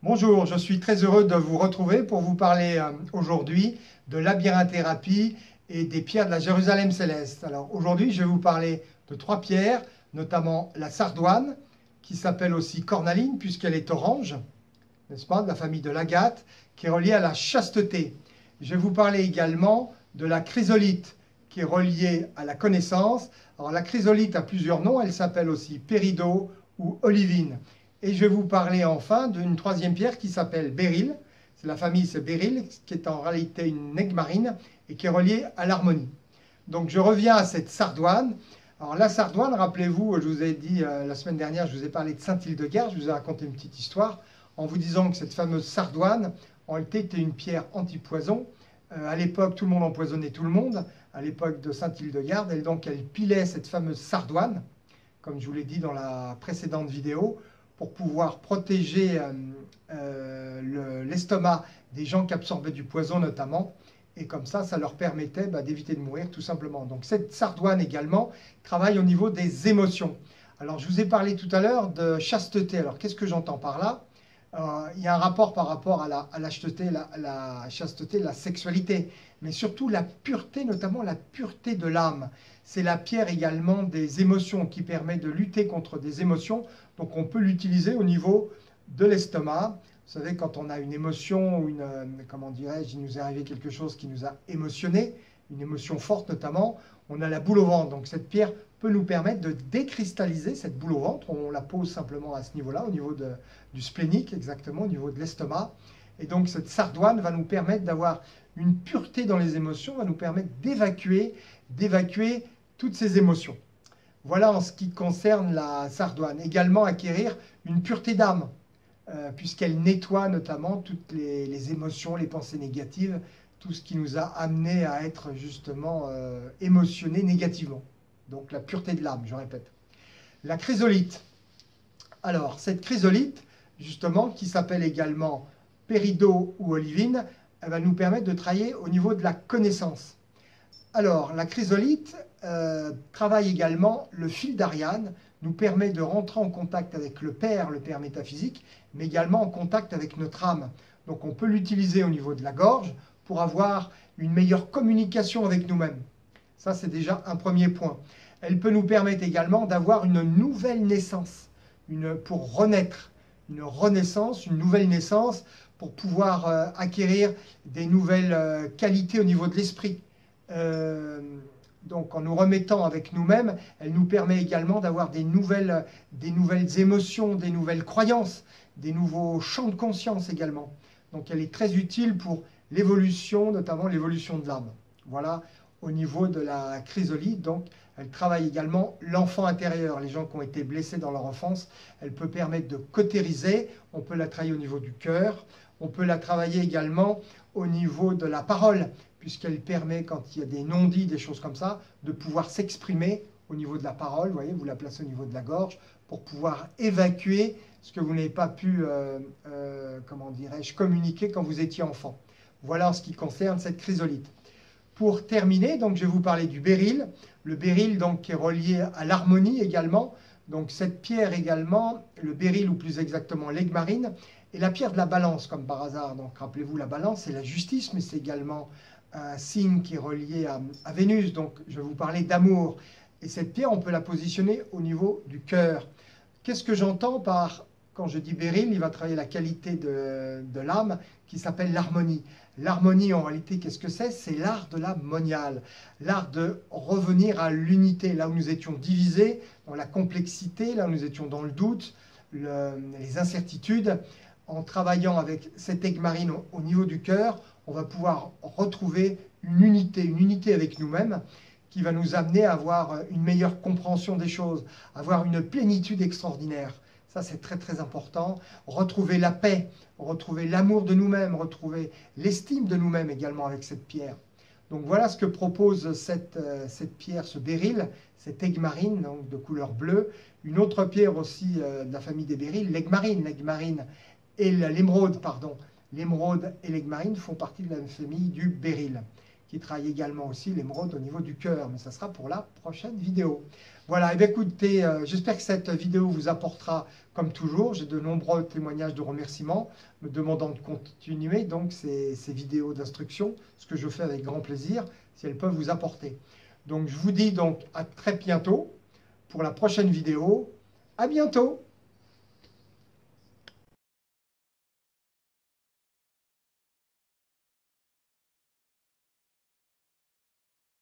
Bonjour, je suis très heureux de vous retrouver pour vous parler aujourd'hui de labyrinthérapeute et des pierres de la Jérusalem céleste. Alors aujourd'hui, je vais vous parler de trois pierres, notamment la sardoine, qui s'appelle aussi cornaline puisqu'elle est orange, n'est-ce pas, de la famille de l'agate, qui est reliée à la chasteté. Je vais vous parler également de la chrysolite, qui est reliée à la connaissance. Alors la chrysolite a plusieurs noms, elle s'appelle aussi péridot ou olivine. Et je vais vous parler enfin d'une troisième pierre qui s'appelle béryl. C'est la famille, c'est béryl, qui est en réalité une negmarine et qui est reliée à l'harmonie. Donc je reviens à cette sardoine. Alors la sardoine, rappelez-vous, je vous ai dit la semaine dernière, je vous ai parlé de Saint-Hildegarde, je vous ai raconté une petite histoire en vous disant que cette fameuse sardoine, en réalité, était une pierre anti-poison. À l'époque, tout le monde empoisonnait tout le monde, à l'époque de Saint-Hildegarde, et donc elle pilait cette fameuse sardoine, comme je vous l'ai dit dans la précédente vidéo, pour pouvoir protéger l'estomac des gens qui absorbaient du poison notamment. Et comme ça leur permettait d'éviter de mourir tout simplement. Donc cette sardoine également travaille au niveau des émotions. Alors je vous ai parlé tout à l'heure de chasteté. Alors qu'est-ce que j'entends par là? Il y a un rapport par rapport à la chasteté, la sexualité, mais surtout la pureté, notamment la pureté de l'âme. C'est la pierre également des émotions qui permet de lutter contre des émotions. Donc on peut l'utiliser au niveau de l'estomac. Vous savez, quand on a une émotion ou comment dirais-je, il nous est arrivé quelque chose qui nous a émotionné, une émotion forte notamment, on a la boule au ventre. Donc cette pierre peut nous permettre de décristalliser cette boule au ventre. On la pose simplement à ce niveau-là, au niveau du splénique, exactement, au niveau de l'estomac. Et donc cette sardoine va nous permettre d'avoir une pureté dans les émotions, va nous permettre d'évacuer toutes ces émotions. Voilà en ce qui concerne la sardoine. Également acquérir une pureté d'âme, puisqu'elle nettoie notamment toutes les émotions, les pensées négatives, tout ce qui nous a amené à être justement émotionnés négativement. Donc la pureté de l'âme, je répète. La chrysolite. Alors cette chrysolite, justement, qui s'appelle également péridot ou olivine, elle va nous permettre de travailler au niveau de la connaissance. Alors la chrysolite travaille également le fil d'Ariane, nous permet de rentrer en contact avec le père métaphysique, mais également en contact avec notre âme. Donc on peut l'utiliser au niveau de la gorge pour avoir une meilleure communication avec nous-mêmes. Ça, c'est déjà un premier point. Elle peut nous permettre également d'avoir une nouvelle naissance, pour renaître, une renaissance, une nouvelle naissance, pour pouvoir acquérir des nouvelles qualités au niveau de l'esprit. Donc en nous remettant avec nous-mêmes, elle nous permet également d'avoir des nouvelles émotions, des nouvelles croyances, des nouveaux champs de conscience également. Donc elle est très utile pour l'évolution, notamment l'évolution de l'âme. Voilà au niveau de la chrysolite. Donc elle travaille également l'enfant intérieur, les gens qui ont été blessés dans leur enfance. Elle peut permettre de cautériser, on peut la travailler au niveau du cœur, on peut la travailler également au niveau de la parole, puisqu'elle permet, quand il y a des non-dits, des choses comme ça, de pouvoir s'exprimer au niveau de la parole. Vous voyez, vous la placez au niveau de la gorge pour pouvoir évacuer ce que vous n'avez pas pu, comment dirais-je, communiquer quand vous étiez enfant. Voilà en ce qui concerne cette chrysolite. Pour terminer, donc, je vais vous parler du béryl. Le béryl, donc, qui est relié à l'harmonie également. Donc cette pierre également, le béryl ou plus exactement l'egmarine, est la pierre de la balance comme par hasard. Donc rappelez-vous, la balance c'est la justice, mais c'est également un signe qui est relié à Vénus. Donc je vais vous parler d'amour. Et cette pierre, on peut la positionner au niveau du cœur. Qu'est-ce que j'entends par, quand je dis béryl, il va travailler la qualité de l'âme qui s'appelle l'harmonie. L'harmonie, en réalité, qu'est-ce que c'est? C'est l'art de la moniale, l'art de revenir à l'unité, là où nous étions divisés, dans la complexité, là où nous étions dans le doute, les incertitudes. En travaillant avec cette egmarine au niveau du cœur, on va pouvoir retrouver une unité avec nous-mêmes, qui va nous amener à avoir une meilleure compréhension des choses, avoir une plénitude extraordinaire. Ça, c'est très très important. Retrouver la paix, retrouver l'amour de nous-mêmes, retrouver l'estime de nous-mêmes également avec cette pierre. Donc voilà ce que propose cette pierre, ce béryl, cette egmarine, donc de couleur bleue. Une autre pierre aussi de la famille des béryls, l'egmarine. L'egmarine et l'émeraude, pardon. L'émeraude et l'egmarine font partie de la famille du béryl, qui travaille également aussi l'émeraude au niveau du cœur. Mais ça sera pour la prochaine vidéo. Voilà, et bien écoutez, j'espère que cette vidéo vous apportera comme toujours. J'ai de nombreux témoignages de remerciements me demandant de continuer donc ces vidéos d'instruction, ce que je fais avec grand plaisir, si elles peuvent vous apporter. Donc je vous dis donc à très bientôt pour la prochaine vidéo. À bientôt!